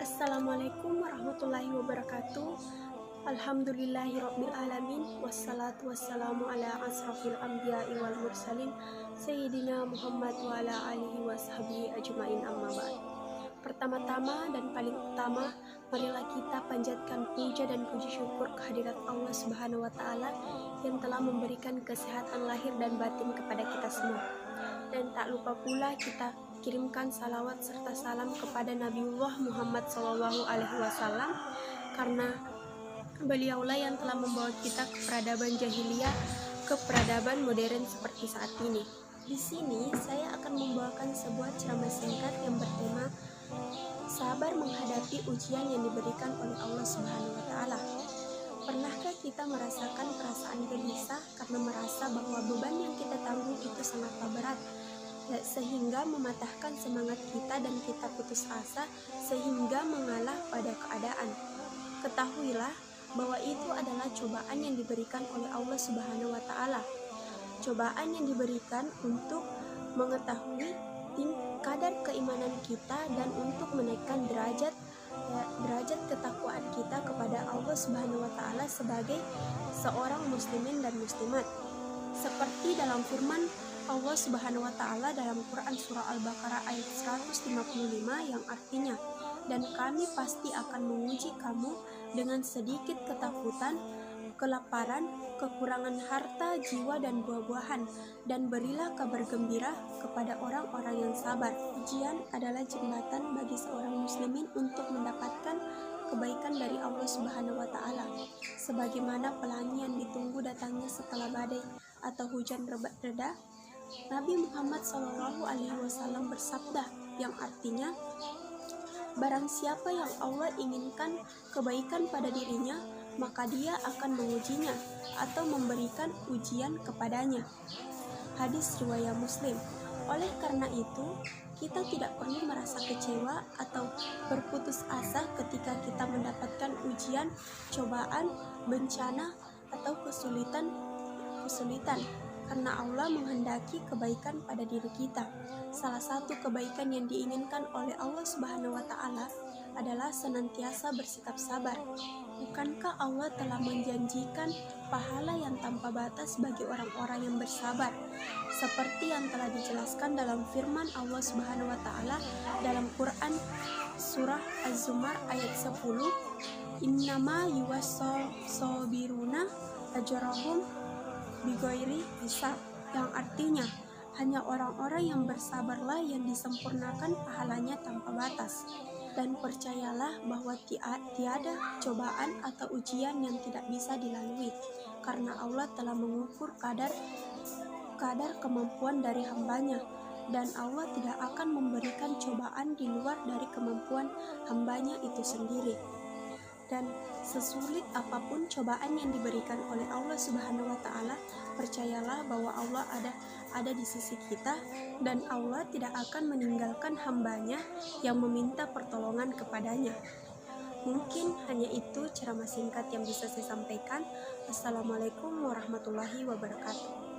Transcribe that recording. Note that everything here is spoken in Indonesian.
Assalamualaikum warahmatullahi wabarakatuh. Alhamdulillahirabbil alamin wassalatu wassalamu ala asrofil anbiya'i wal mursalin sayyidina Muhammad wa ala alihi washabihi ajmain amma ba'd. Pertama-tama dan paling utama, marilah kita panjatkan puja dan puji syukur kehadirat Allah Subhanahu wa taala yang telah memberikan kesehatan lahir dan batin kepada kita semua. Dan tak lupa pula kita kirimkan salawat serta salam kepada Nabiullah Muhammad SAW, karena beliaulah yang telah membawa kita ke peradaban jahiliyah, ke peradaban modern seperti saat ini. Di sini saya akan membawakan sebuah ceramah singkat yang bertema sabar menghadapi ujian yang diberikan oleh Allah Subhanahu wa taala. Pernahkah kita merasakan perasaan gelisah karena merasa bahwa beban yang kita tanggung itu sangatlah berat, sehingga mematahkan semangat kita dan kita putus asa sehingga mengalah pada keadaan? Ketahuilah bahwa itu adalah cobaan yang diberikan oleh Allah Subhanahu wa taala. Cobaan yang diberikan untuk mengetahui kadar keimanan kita dan untuk menaikkan derajat ketakwaan kita kepada Allah Subhanahu wa taala sebagai seorang muslimin dan muslimat. Seperti dalam firman Allah Subhanahu wa taala dalam Quran surah Al-Baqarah ayat 155 yang artinya, "Dan kami pasti akan menguji kamu dengan sedikit ketakutan, kelaparan, kekurangan harta, jiwa dan buah-buahan, dan berilah kabar gembira kepada orang-orang yang sabar." Ujian adalah jembatan bagi seorang muslimin untuk mendapatkan kebaikan dari Allah Subhanahu wa taala. Sebagaimana pelangi yang ditunggu datangnya setelah badai atau hujan reda, Nabi Muhammad SAW bersabda yang artinya, "Barang siapa yang Allah inginkan kebaikan pada dirinya, maka dia akan mengujinya atau memberikan ujian kepadanya." Hadis riwayat Muslim. Oleh karena itu, kita tidak perlu merasa kecewa atau berputus asa ketika kita mendapatkan ujian, cobaan, bencana, atau kesulitan, karena Allah menghendaki kebaikan pada diri kita. Salah satu kebaikan yang diinginkan oleh Allah Subhanahu wa taala adalah senantiasa bersikap sabar. Bukankah Allah telah menjanjikan pahala yang tanpa batas bagi orang-orang yang bersabar? Seperti yang telah dijelaskan dalam firman Allah Subhanahu wa taala dalam Quran surah Az-Zumar ayat 10, "Innama yuwassabiruna ajrahum bighairi hisab," yang artinya hanya orang-orang yang bersabarlah yang disempurnakan pahalanya tanpa batas. Dan percayalah bahwa tiada cobaan atau ujian yang tidak bisa dilalui, karena Allah telah mengukur kadar kemampuan dari hambanya, dan Allah tidak akan memberikan cobaan di luar dari kemampuan hambanya itu sendiri. Dan sesulit apapun cobaan yang diberikan oleh Allah Subhanahu wa taala, percayalah bahwa Allah ada di sisi kita, dan Allah tidak akan meninggalkan hambanya yang meminta pertolongan kepadanya. Mungkin hanya itu ceramah singkat yang bisa saya sampaikan. Assalamualaikum warahmatullahi wabarakatuh.